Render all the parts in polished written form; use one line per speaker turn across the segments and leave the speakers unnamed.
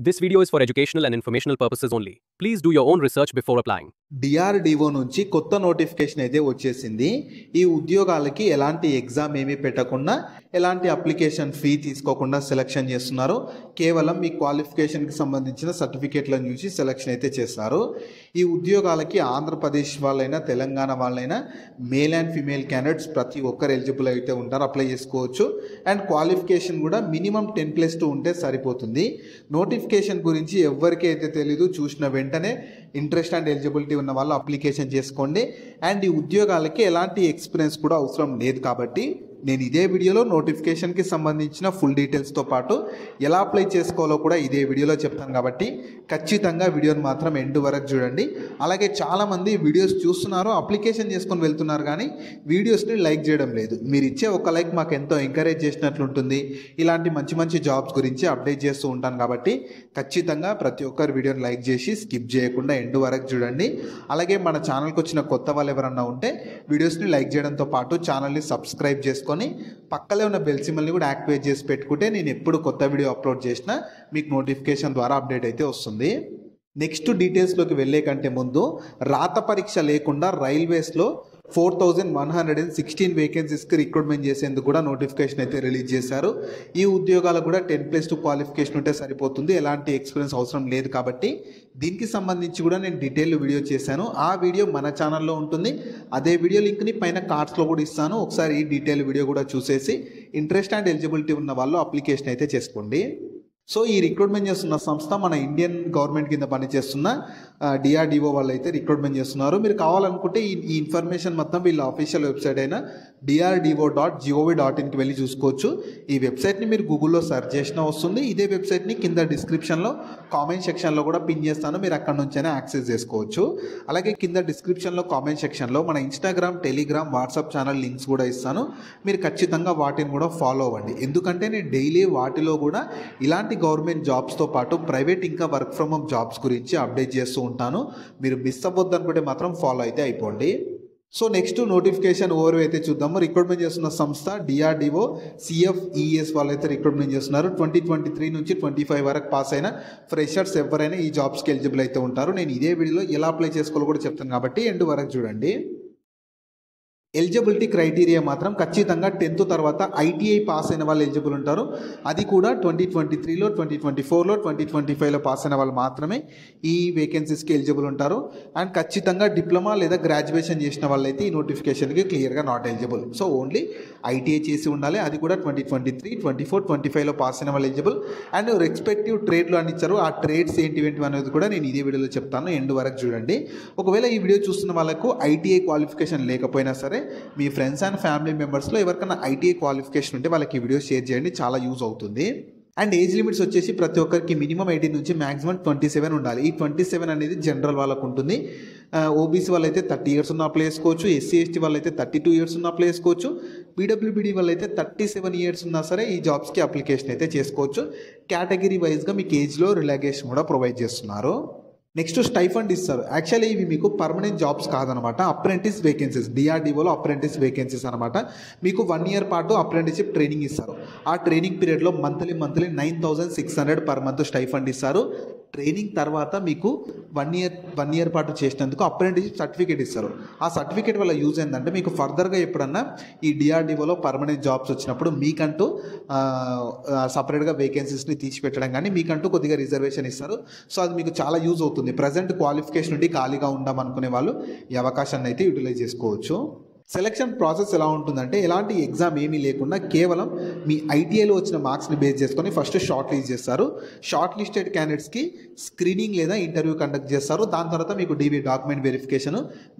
This video is for educational and informational purposes only. Please do your own research before applying.
DRDO నుంచి కొత్త notification అయితే వచ్చేసింది. ఈ ఉద్యోగాలకి ఎలాంటి ఎగ్జామ్ ఏమీ పెట్టకుండా, ఎలాంటి అప్లికేషన్ ఫీ తీసుకోకుండా సెలక్షన్ చేస్తున్నారు. కేవలం మీ క్వాలిఫికేషన్కి సంబంధించిన సర్టిఫికేట్లను చూసి సెలక్షన్ అయితే చేస్తారు. ఈ ఉద్యోగాలకి ఆంధ్రప్రదేశ్ వాళ్ళైనా, తెలంగాణ వాళ్ళైనా, మేల్ అండ్ ఫీమేల్ క్యాండిడేట్స్ ప్రతి ఒక్కరు ఎలిజిబుల్ అయితే ఉంటారు, అప్లై చేసుకోవచ్చు. అండ్ క్వాలిఫికేషన్ కూడా మినిమం 10+2 ఉంటే సరిపోతుంది. నోటిఫికేషన్ గురించి ఎవరికి అయితే తెలీదు, చూసిన వెంటనే ఇంట్రెస్ట్ అండ్ ఎలిజిబిలిటీ ఉన్న వాళ్ళు అప్లికేషన్ చేసుకోండి. అండ్ ఈ ఉద్యోగాలకి ఎలాంటి ఎక్స్పీరియన్స్ కూడా అవసరం లేదు కాబట్టి నేను ఇదే వీడియోలో నోటిఫికేషన్కి సంబంధించిన ఫుల్ డీటెయిల్స్తో పాటు ఎలా అప్లై చేసుకోవాలో కూడా ఇదే వీడియోలో చెప్తాను. కాబట్టి ఖచ్చితంగా వీడియోని మాత్రం ఎండ్ వరకు చూడండి. అలాగే చాలామంది వీడియోస్ చూస్తున్నారు, అప్లికేషన్ చేసుకొని వెళ్తున్నారు, కానీ వీడియోస్ని లైక్ చేయడం లేదు. మీరు ఇచ్చే ఒక లైక్ మాకు ఎంతో ఎంకరేజ్ చేసినట్లుంటుంది. ఇలాంటి మంచి మంచి జాబ్స్ గురించి అప్డేట్ చేస్తూ ఉంటాను. కాబట్టి ఖచ్చితంగా ప్రతి ఒక్కరు వీడియోని లైక్ చేసి స్కిప్ చేయకుండా ఎండ్ వరకు చూడండి. అలాగే మన ఛానల్కి వచ్చిన కొత్త వాళ్ళు ఎవరన్నా ఉంటే వీడియోస్ని లైక్ చేయడంతో పాటు ఛానల్ని సబ్స్క్రైబ్ చేసుకొని పక్కనే ఉన్న బెల్ సింబల్ని కూడా యాక్టివేట్ చేసి పెట్టుకుంటే నేను ఎప్పుడు కొత్త వీడియో అప్లోడ్ చేసినా మీకు నోటిఫికేషన్ ద్వారా అప్డేట్ అయితే వస్తుంది. నెక్స్ట్ డీటెయిల్స్లోకి వెళ్ళే కంటే ముందు, రాత పరీక్ష లేకుండా రైల్వేస్లో 4116 వేకెన్సీస్కి రిక్రూట్మెంట్ చేసేందుకు కూడా నోటిఫికేషన్ అయితే రిలీజ్ చేశారు. ఈ ఉద్యోగాలకు కూడా 10+2 క్వాలిఫికేషన్ ఉంటే సరిపోతుంది, ఎలాంటి ఎక్స్పీరియన్స్ అవసరం లేదు. కాబట్టి దీనికి సంబంధించి కూడా నేను డీటెయిల్ వీడియో చేశాను. ఆ వీడియో మన ఛానల్లో ఉంటుంది. అదే వీడియో లింక్ని పైన కార్డ్స్లో కూడా ఇస్తాను. ఒకసారి ఈ డీటెయిల్ వీడియో కూడా చూసేసి ఇంట్రెస్ట్ అండ్ ఎలిజిబిలిటీ ఉన్న వాళ్ళు అప్లికేషన్ అయితే చేసుకోండి. సో ఈ రిక్రూట్మెంట్ చేస్తున్న సంస్థ మన ఇండియన్ గవర్నమెంట్ కింద పనిచేస్తున్న డిఆర్డిఓ వాళ్ళు అయితే రిక్రూట్మెంట్ చేస్తున్నారు. మీరు కావాలనుకుంటే ఈ ఇన్ఫర్మేషన్ మొత్తం వీళ్ళ అఫీషియల్ వెబ్సైట్ అయిన DRDO.gov.inకి వెళ్ళి చూసుకోవచ్చు. ఈ వెబ్సైట్ని మీరు గూగుల్లో సెర్చ్ చేసినా వస్తుంది. ఇదే వెబ్సైట్ని కింద డిస్క్రిప్షన్లో కామెంట్ సెక్షన్లో కూడా పిన్ చేస్తాను, మీరు అక్కడ నుంచైనా యాక్సెస్ చేసుకోవచ్చు. అలాగే కింద డిస్క్రిప్షన్లో కామెంట్ సెక్షన్లో మన Instagram, Telegram, WhatsApp channel links కూడా ఇస్తాను. మీరు ఖచ్చితంగా వాటిని కూడా ఫాలో అవ్వండి. ఎందుకంటే నేను డైలీ వాటిలో కూడా ఇలాంటి గవర్నమెంట్ జాబ్స్తో పాటు ప్రైవేట్ ఇంకా వర్క్ ఫ్రమ్ హోమ్ జాబ్స్ గురించి అప్డేట్ చేస్తూ ఉంటాను. మీరు మిస్ అవ్వద్దు అనుకుంటే మాత్రం ఫాలో అయితే అయిపోండి. సో నెక్స్ట్ నోటిఫికేషన్ ఓవర్ అయితే చూద్దాము. రిక్రూట్మెంట్ చేస్తున్న సంస్థ డిఆర్డిఓ CFES వాళ్ళు అయితే రిక్రూట్మెంట్ చేస్తున్నారు. 2023 నుంచి 25 వరకు పాస్ అయిన ఫ్రెషర్స్ ఎవరైనా ఈ జాబ్స్కి ఎలిజిబుల్ అయితే ఉంటారు. నేను ఇదే వీడియోలో ఎలా అప్లై చేసుకోవాలో కూడా చెప్తాను, కాబట్టి ఎండ్ వరకు చూడండి. ఎలిజిబిలిటీ క్రైటీరియా మాత్రం ఖచ్చితంగా 10th తర్వాత ITI పాస్ అయిన వాళ్ళు ఎలిజిబుల్ ఉంటారు. అది కూడా 2023లో, 2024లో, 2025లో పాస్ అయిన వాళ్ళు మాత్రమే ఈ వేకెన్సీస్కి ఎలిజిబుల్ ఉంటారు. అండ్ ఖచ్చితంగా డిప్లొమా లేదా గ్రాడ్యుయేషన్ చేసిన వాళ్ళైతే ఈ నోటిఫికేషన్కి క్లియర్గా not eligible. So only ITI చేసి ఉండాలి. అది కూడా 2023, 24, 25లో పాస్ అయిన వాళ్ళు ఎలిజిబుల్. అండ్ రెస్పెక్టివ్ ట్రేడ్లు అని ఇచ్చారు. ఆ ట్రేడ్స్ ఏంటివి అనేది కూడా నేను ఇదే వీడియోలో చెప్తాను, ఎండ్ వరకు చూడండి. ఒకవేళ ఈ వీడియో చూస్తున్న వాళ్ళకు ITI క్వాలిఫికేషన్ లేకపోయినా సరే, మీ ఫ్రెండ్స్ అండ్ ఫ్యామిలీ మెంబర్స్లో ఎవరికైనా ITI క్వాలిఫికేషన్ ఉంటే వాళ్ళకి ఈ వీడియో షేర్ చేయండి, చాలా యూజ్ అవుతుంది. అండ్ ఏజ్ లిమిట్స్ వచ్చేసి ప్రతి ఒక్కరికి మినిమం 18 నుంచి మ్యాక్సిమం 27 ఉండాలి. ఈ 27 అనేది జనరల్ వాళ్ళకు ఉంటుంది. OBC వాళ్ళైతే 30 years ఉన్న అప్లై చేసుకోవచ్చు. SC ST వాళ్ళైతే 32 years ఉన్న అప్లై చేసుకోవచ్చు. PWBD వాళ్ళైతే 37 years ఉన్నా సరే ఈ జాబ్స్కి అప్లికేషన్ అయితే చేసుకోవచ్చు. కేటగిరీ వైజ్గా మీకు ఏజ్లో రిలాక్సేషన్ కూడా ప్రొవైడ్ చేస్తున్నారు. నెక్స్ట్ స్టైఫండ్ ఇస్తారు. యాక్చువల్లీ ఇవి మీకు పర్మనెంట్ జాబ్స్ కాదనమాట, అప్రెంటిస్ వేకెన్సీస్. డిఆర్డిఓలో అప్రెంటిస్ వేకెన్సీస్ అనమాట. మీకు 1 year పాటు అప్రెంటిస్షిప్ ట్రైనింగ్ ఇస్తారు. ఆ ట్రైనింగ్ పీరియడ్లో మంత్లీ 9600 పర్ మంత్ స్టైఫండ్ ఇస్తారు. ట్రైనింగ్ తర్వాత మీకు 1 year పాటు చేసినందుకు అప్రెంటిస్షిప్ సర్టిఫికేట్ ఇస్తారు. ఆ సర్టిఫికేట్ వల్ల యూజ్ ఏంటంటే మీకు ఫర్దర్గా ఎప్పుడన్నా ఈ డిఆర్డిఓలో పర్మనెంట్ జాబ్స్ వచ్చినప్పుడు మీకంటూ సపరేట్గా వేకెన్సీస్ని తీసిపెట్టడం కానీ మీకంటూ కొద్దిగా రిజర్వేషన్ ఇస్తారు. సో అది మీకు చాలా యూజ్ అవుతుంది. ప్రజెంట్ క్వాలిఫికేషన్ నుండి ఖాళీగా ఉందామనుకునే వాళ్ళు ఈ అవకాశాన్ని అయితే యూటిలైజ్ చేసుకోవచ్చు. సెలక్షన్ ప్రాసెస్ ఎలా ఉంటుందంటే, ఎలాంటి ఎగ్జామ్ ఏమీ లేకుండా కేవలం మీ ITIలో వచ్చిన మార్క్స్ని బేస్ చేసుకొని ఫస్ట్ షార్ట్ లిస్ట్ చేస్తారు. షార్ట్ లిస్టెడ్ క్యాండిడేట్స్కి స్క్రీనింగ్ లేదా ఇంటర్వ్యూ కండక్ట్ చేస్తారు. దాని తర్వాత మీకు DV document verification,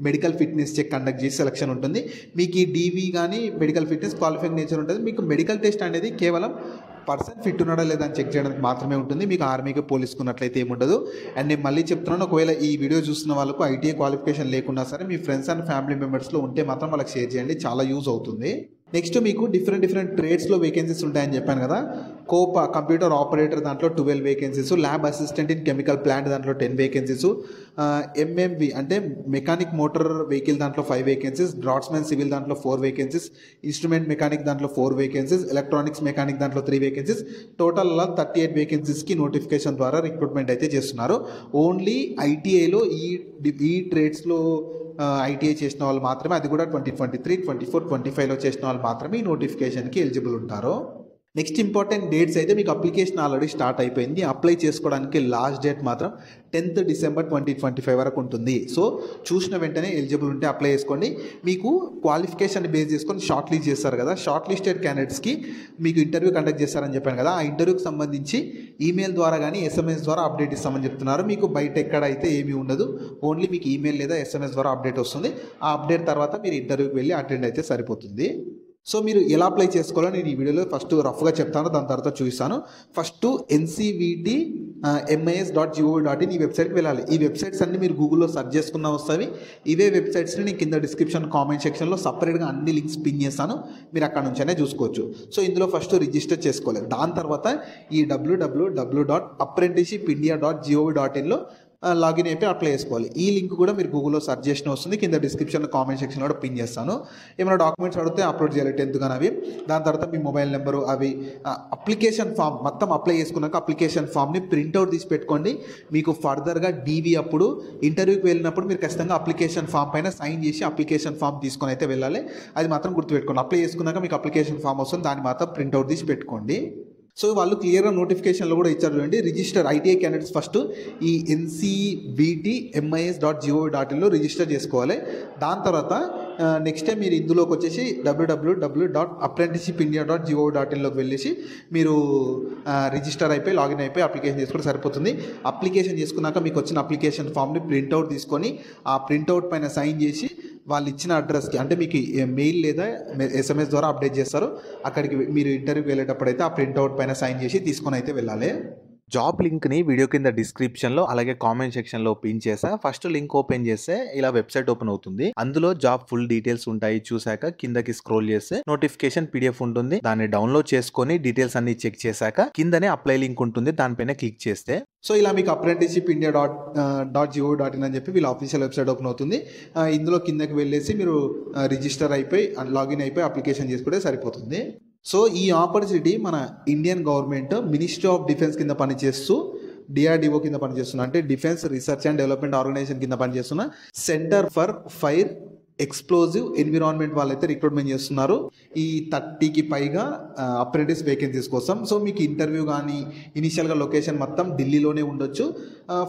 medical fitness check conduct చేసి సెలక్షన్ ఉంటుంది. మీకు ఈ DV కానీ మెడికల్ ఫిట్నెస్ క్వాలిఫైయింగ్ నేచర్ ఉంటుంది. మీకు మెడికల్ టెస్ట్ అనేది కేవలం పర్సన్ ఫిట్ ఉన్నాడా లేదా అని చెక్ చేయడానికి మాత్రమే ఉంటుంది. మీకు ఆర్మీకి పోలీసుకున్నట్లయితే ఏముండదు. అండ్ నేను మళ్ళీ చెప్తున్నాను, ఒకవేళ ఈ వీడియో చూస్తున్న వాళ్ళకు ITI క్వాలిఫికేషన్ లేకున్నా సరే మీ ఫ్రెండ్స్ అండ్ ఫ్యామిలీ మెంబర్స్లో ఉంటే మాత్రం వాళ్ళకి షేర్ చేయండి, చాలా యూజ్ అవుతుంది. నెక్స్ట్ మీకు డిఫరెంట్ ట్రేడ్స్లో వేకెన్సీస్ ఉంటాయని చెప్పాను కదా. కోపా కంప్యూటర్ ఆపరేటర్ దాంట్లో 12 vacancies, lab assistant in chemical plant దాంట్లో 10 వేకెన్సీస్, ఎంఎంవి అంటే మెకానిక్ మోటార్ వెహికల్ దాంట్లో 5 వేకెన్సీస్, డ్రాట్స్మెన్ సివిల్ దాంట్లో 4 వేకెన్సీస్, ఇన్స్ట్రుమెంట్ మెకానిక్ దాంట్లో 4 వేకెన్సీస్, ఎలక్ట్రానిక్స్ మెకానిక్ దాంట్లో 3 వేకెన్సీస్, టోటల్ 38 వేకెన్సీస్కి నోటిఫికేషన్ ద్వారా రిక్రూట్మెంట్ అయితే చేస్తున్నారు. ఓన్లీ ఐటీఐలో ఈ ట్రేడ్స్లో ఐటీఐ చేసిన వాళ్ళు మాత్రమే, అది కూడా 2023, 24, 25లో చేసిన వాళ్ళు మాత్రమే ఈ నోటిఫికేషన్కి ఎలిజిబుల్ ఉంటారు. నెక్స్ట్ ఇంపార్టెంట్ డేట్స్ అయితే మీకు అప్లికేషన్ ఆల్రెడీ స్టార్ట్ అయిపోయింది. అప్లై చేసుకోవడానికి లాస్ట్ డేట్ మాత్రం 10th December 2025 వరకు ఉంటుంది. సో చూసిన వెంటనే ఎలిజిబుల్ ఉంటే అప్లై చేసుకోండి. మీకు క్వాలిఫికేషన్ బేస్ చేసుకొని షార్ట్ లిస్ట్ చేస్తారు కదా, షార్ట్ లిస్టెడ్ క్యాండిడేట్స్కి మీకు ఇంటర్వ్యూ కండక్ట్ చేస్తారని చెప్పాను కదా. ఆ ఇంటర్వ్యూకి సంబంధించి ఈమెయిల్ ద్వారా కానీ SMS ద్వారా అప్డేట్ ఇస్తామని చెప్తున్నారు. మీకు బయట ఎక్కడ అయితే ఏమీ ఉండదు, ఓన్లీ మీకు ఈమెయిల్ లేదా SMS ద్వారా అప్డేట్ వస్తుంది. ఆ అప్డేట్ తర్వాత మీరు ఇంటర్వ్యూకి వెళ్ళి అటెండ్ అయితే సరిపోతుంది. సో మీరు ఎలా అప్లై చేసుకోవాలో నేను ఈ వీడియోలో ఫస్ట్ రఫ్గా చెప్తాను, దాని తర్వాత చూపిస్తాను. ఫస్ట్ ncvtmis.gov.in ఈ వెబ్సైట్కి వెళ్ళాలి. ఈ వెబ్సైట్స్ అన్ని మీరు గూగుల్లో సెర్చ్ చేసుకున్నా వస్తాయి. ఇవే వెబ్సైట్స్ని నేను కింద డిస్క్రిప్షన్ కామెంట్ సెక్షన్లో సపరేట్గా అన్ని లింక్స్ పిన్ చేస్తాను, మీరు అక్కడ నుంచైనా చూసుకోవచ్చు. సో ఇందులో ఫస్ట్ రిజిస్టర్ చేసుకోవాలి. దాని తర్వాత ఈ www.apprenticeshipindia.gov.inలో లాగిన్ అయిపోయి అప్లై చేసుకోవాలి. ఈ లింక్ కూడా మీరు గూగుల్లో సెర్చ్ చేసిన వస్తుంది, కింద డిస్క్రిప్షన్ కామెంట్ సెక్షన్లో కూడా పిన్ చేస్తాను. ఏమైనా డాక్యుమెంట్స్ అడిగితే అప్లోడ్ చేయాలి 10th కానీ అవి. దాని తర్వాత మీ మొబైల్ నెంబరు అవి, అప్లికేషన్ ఫామ్ మొత్తం అప్లై చేసుకున్నాక అప్లికేషన్ ఫామ్ని ప్రింట్అవుట్ తీసి పెట్టుకోండి. మీకు ఫర్దర్గా డీవీ అప్పుడు ఇంటర్వ్యూకి వెళ్ళినప్పుడు మీరు ఖచ్చితంగా అప్లికేషన్ ఫామ్ పైన సైన్ చేసి అప్లికేషన్ ఫామ్ తీసుకొని అయితే వెళ్ళాలి. అది మాత్రం గుర్తుపెట్టుకోండి. అప్లై చేసుకున్నాక మీకు అప్లికేషన్ ఫామ్ వస్తుంది, దాన్ని మాత్రం ప్రింట్అవుట్ తీసి పెట్టుకోండి. సో వాళ్ళు క్లియర్గా నోటిఫికేషన్లో కూడా ఇచ్చారు చూడండి. రిజిస్టర్ ఐటీఐ క్యాండిడేట్స్ ఫస్ట్ ఈ ncvtmis.gov.inలో రిజిస్టర్ చేసుకోవాలి. దాని తర్వాత నెక్స్ట్ టైం మీరు ఇందులోకి వచ్చేసి www.apprenticeshipindia.gov.inలోకి వెళ్ళేసి మీరు రిజిస్టర్ అయిపోయి లాగిన్ అయిపోయి అప్లికేషన్ చేసుకుంటే సరిపోతుంది. అప్లికేషన్ చేసుకున్నాక మీకు వచ్చిన అప్లికేషన్ ఫామ్ని ప్రింట్అవుట్ తీసుకొని ఆ ప్రింట్అవుట్ పైన సైన్ చేసి వాళ్ళు ఇచ్చిన అడ్రస్కి, అంటే మీకు మెయిల్ లేదా SMS ద్వారా అప్డేట్ చేస్తారు, అక్కడికి మీరు ఇంటర్వ్యూకి వెళ్ళేటప్పుడు అయితే ఆ ప్రింట్అవుట్ పైన సైన్ చేసి తీసుకొని అయితే వెళ్ళాలి.
జాబ్ లింక్ని వీడియో కింద డిస్క్రిప్షన్లో అలాగే కామెంట్ సెక్షన్లో పిన్ చేసా. ఫస్ట్ లింక్ ఓపెన్ చేస్తే ఇలా వెబ్సైట్ ఓపెన్ అవుతుంది. అందులో జాబ్ ఫుల్ డీటెయిల్స్ ఉంటాయి. చూసాక కిందకి స్క్రోల్ చేస్తే నోటిఫికేషన్ PDF ఉంటుంది, దాన్ని డౌన్లోడ్ చేసుకొని డీటెయిల్స్ అన్ని చెక్ చేశాక కిందనే అప్లై లింక్ ఉంటుంది, దానిపైన క్లిక్ చేస్తే
సో ఇలా మీకు apprenticeshipindia.gov.in అని చెప్పి వీళ్ళ ఆఫీషియల్ వెబ్సైట్ ఓపెన్ అవుతుంది. ఇందులో కిందకి వెళ్ళేసి మీరు రిజిస్టర్ అయిపోయి లాగిన్ అయిపోయి అప్లికేషన్ చేసుకుంటే సరిపోతుంది. సో ఈ ఆపర్చునిటీ మన Indian government ministry of defence కింద పనిచేస్తూ DRDO కింద పనిచేస్తున్న, అంటే defence research and development organisation కింద పనిచేస్తున్న centre for fire explosive environment వాళ్ళైతే రిక్రూట్మెంట్ చేస్తున్నారు. ఈ 30కి పైగా అప్రెంటిస్ వేకెన్సీస్ కోసం. సో మీకు ఇంటర్వ్యూ కానీ ఇనిషియల్గా లొకేషన్ మొత్తం ఢిల్లీలోనే ఉండొచ్చు.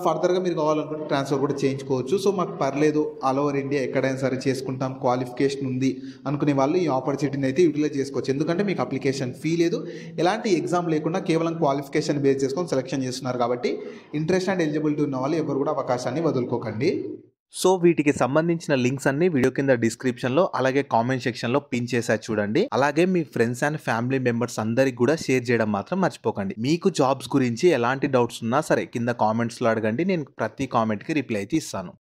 ఫర్దర్గా మీరు కావాలనుకుంటే ట్రాన్స్ఫర్ కూడా చేయించుకోవచ్చు. సో మాకు పర్లేదు, ఆల్ ఓవర్ ఇండియా ఎక్కడైనా సరే చేసుకుంటాం, క్వాలిఫికేషన్ ఉంది అనుకునే వాళ్ళు ఈ ఆపర్చునిటీని అయితే యూటిలైజ్ చేసుకోవచ్చు. ఎందుకంటే మీకు అప్లికేషన్ ఫీ లేదు, ఎలాంటి ఎగ్జామ్ లేకుండా కేవలం క్వాలిఫికేషన్ బేస్ చేసుకొని సెలెక్షన్ చేస్తున్నారు. కాబట్టి ఇంట్రెస్ట్ అండ్ ఎలిజిబిలిటీ ఉన్న వాళ్ళు ఎవరు కూడా అవకాశాన్ని వదులుకోకండి.
సో వీటికి సంబంధించిన లింక్స్ అన్ని వీడియో కింద డిస్క్రిప్షన్లో అలాగే కామెంట్ సెక్షన్లో పిన్ చేసా చూడండి. అలాగే మీ ఫ్రెండ్స్ అండ్ ఫ్యామిలీ మెంబర్స్ అందరికి కూడా షేర్ చేయడం మాత్రం మర్చిపోకండి. మీకు జాబ్స్ గురించి ఎలాంటి డౌట్స్ ఉన్నా సరే కింద కామెంట్స్లో అడగండి, నేను ప్రతి కామెంట్కి రిప్లై అయితే ఇస్తాను.